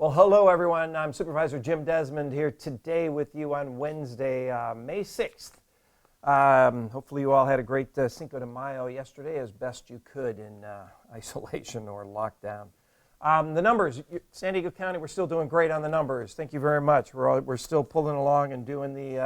Well, hello everyone. I'm Supervisor Jim Desmond here today with you on Wednesday, May 6th. Hopefully you all had a great Cinco de Mayo yesterday as best you could in isolation or lockdown. The numbers, San Diego County, we're still doing great on the numbers. Thank you very much. We're still pulling along and doing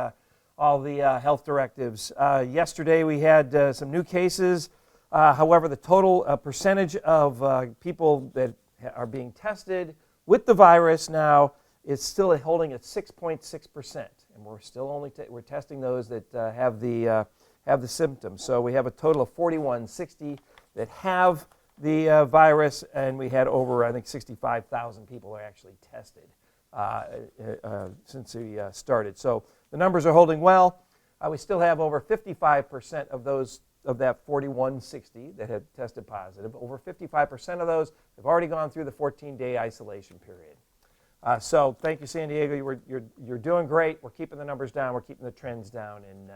all the health directives. Yesterday we had some new cases. However, the total percentage of people that are being tested with the virus now is still holding at 6.6%, and we're still we're testing those that have the symptoms. So we have a total of 4,160 that have the virus, and we had over, I think, 65,000 people are actually tested since we started. So the numbers are holding well. We still have over 55% of that 4,160 that had tested positive. Over 55% of those have already gone through the 14-day isolation period. So thank you, San Diego. You're doing great. We're keeping the numbers down. We're keeping the trends down, and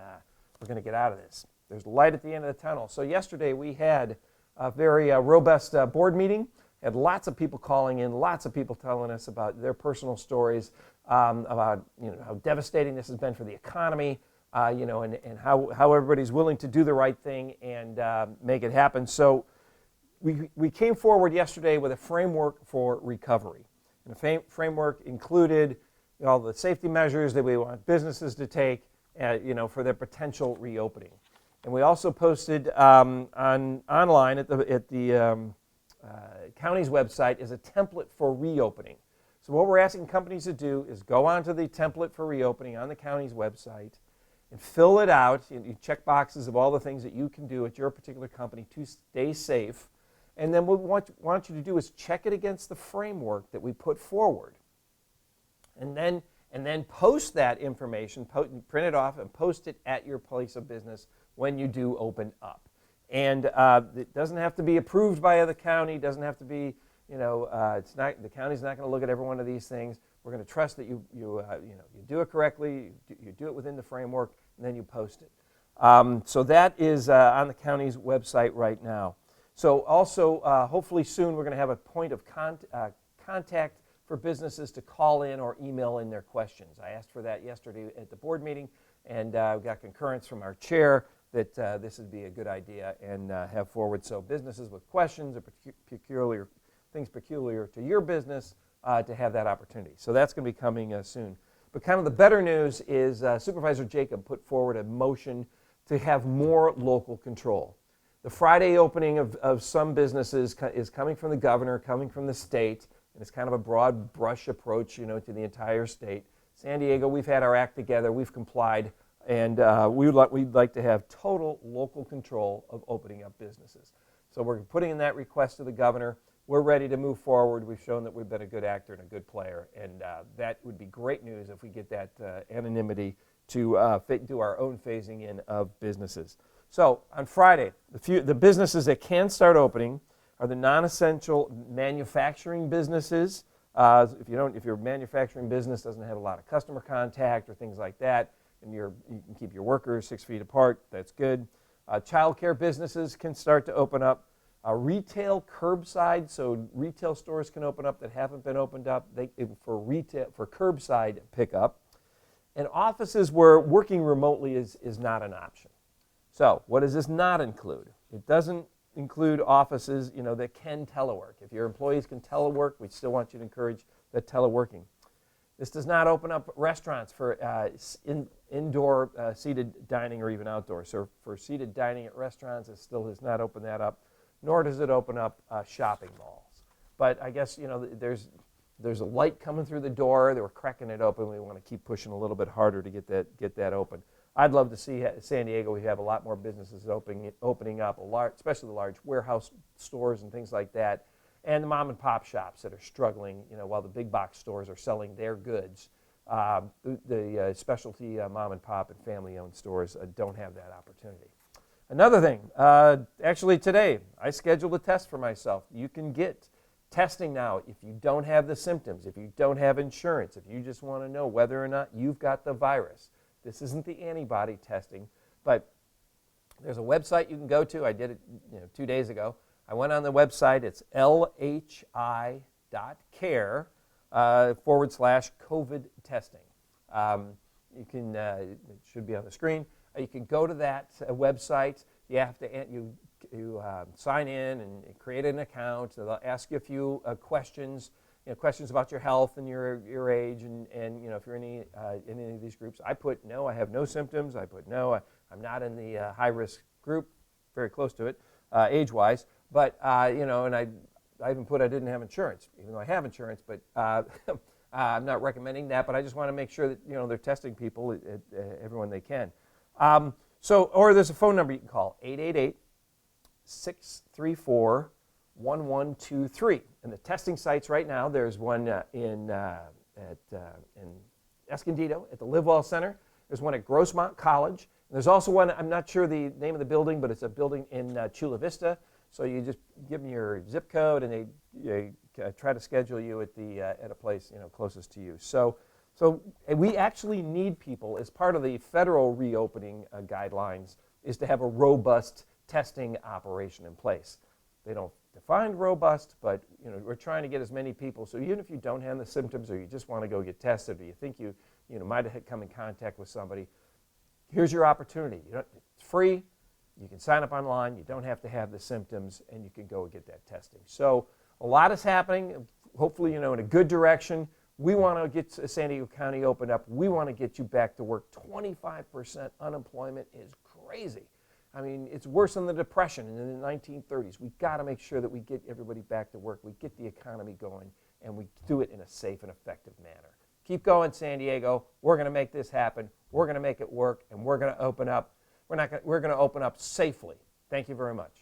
we're going to get out of this. There's light at the end of the tunnel. So yesterday we had a very robust board meeting. Had lots of people calling in, lots of people telling us about their personal stories, about how devastating this has been for the economy. And how everybody's willing to do the right thing and make it happen. So we came forward yesterday with a framework for recovery. And the framework included all the safety measures that we want businesses to take, for their potential reopening. And we also posted online at the county's website is a template for reopening. So what we're asking companies to do is go onto the template for reopening on the county's website and fill it out. You check boxes of all the things that you can do at your particular company to stay safe. And then what we want you to do is check it against the framework that we put forward. And then post that information, print it off and post it at your place of business when you do open up. And it doesn't have to be approved by the county. It doesn't have to be, it's not, the county's not going to look at every one of these things. We're going to trust that you do it correctly, you do it within the framework, and then you post it. So that is on the county's website right now. So also, hopefully soon, we're going to have a point of contact for businesses to call in or email in their questions. I asked for that yesterday at the board meeting, and we got concurrence from our chair that this would be a good idea and have forward. So businesses with questions or things peculiar to your business, to have that opportunity. So that's going to be coming soon. But kind of the better news is Supervisor Jacob put forward a motion to have more local control. The Friday opening of some businesses is coming from the governor, coming from the state, and it's kind of a broad brush approach, to the entire state. San Diego, we've had our act together, we've complied, and we'd like to have total local control of opening up businesses. So we're putting in that request to the governor. We're ready to move forward. We've shown that we've been a good actor and a good player, and that would be great news if we get that anonymity to do our own phasing in of businesses. So on Friday, the businesses that can start opening are the non-essential manufacturing businesses. If your manufacturing business doesn't have a lot of customer contact or things like that, and you can keep your workers 6 feet apart, that's good. Child care businesses can start to open up. Retail curbside, so retail stores can open up that haven't been opened up for curbside pickup. And offices where working remotely is not an option. So what does this not include? It doesn't include offices that can telework. If your employees can telework, we still want you to encourage that teleworking. This does not open up restaurants for indoor seated dining or even outdoor. So for seated dining at restaurants, it still has not opened that up. Nor does it open up shopping malls. But I guess, there's a light coming through the door. They were cracking it open. We want to keep pushing a little bit harder to get that open. I'd love to see San Diego. We have a lot more businesses opening up, especially the large warehouse stores and things like that, and the mom and pop shops that are struggling, while the big box stores are selling their goods. The specialty mom and pop and family-owned stores don't have that opportunity. Another thing, actually today, I scheduled a test for myself. You can get testing now if you don't have the symptoms, if you don't have insurance, if you just want to know whether or not you've got the virus. This isn't the antibody testing, but there's a website you can go to. I did it 2 days ago. I went on the website. It's lhi.care. /COVID testing. You can, it should be on the screen. You can go to that website. You have to sign in and create an account. They'll ask you a few questions, questions about your health and your age, and if you're in any of these groups. I put no, I have no symptoms. I put no, I'm not in the high risk group, very close to it, age-wise. But and I even put I didn't have insurance, even though I have insurance. But I'm not recommending that. But I just want to make sure that they're testing people, everyone they can. Or there's a phone number you can call, 888-634-1123. And the testing sites right now, there's one in Escondido at the Livewell Center. There's one at Grossmont College. And there's also one, I'm not sure the name of the building, but it's a building in Chula Vista. So you just give them your zip code, and they try to schedule you at a place closest to you. So we actually need people, as part of the federal reopening guidelines, is to have a robust testing operation in place. They don't define robust, but we're trying to get as many people. So even if you don't have the symptoms, or you just want to go get tested, or you think you might have come in contact with somebody, here's your opportunity. It's free. You can sign up online. You don't have to have the symptoms, and you can go and get that testing. So a lot is happening. Hopefully, in a good direction. We want to get San Diego County opened up. We want to get you back to work. 25% unemployment is crazy. I mean, it's worse than the Depression in the 1930s. We've got to make sure that we get everybody back to work. We get the economy going, and we do it in a safe and effective manner. Keep going, San Diego. We're going to make this happen. We're going to make it work, and we're going to open up. We're going to open up safely. Thank you very much.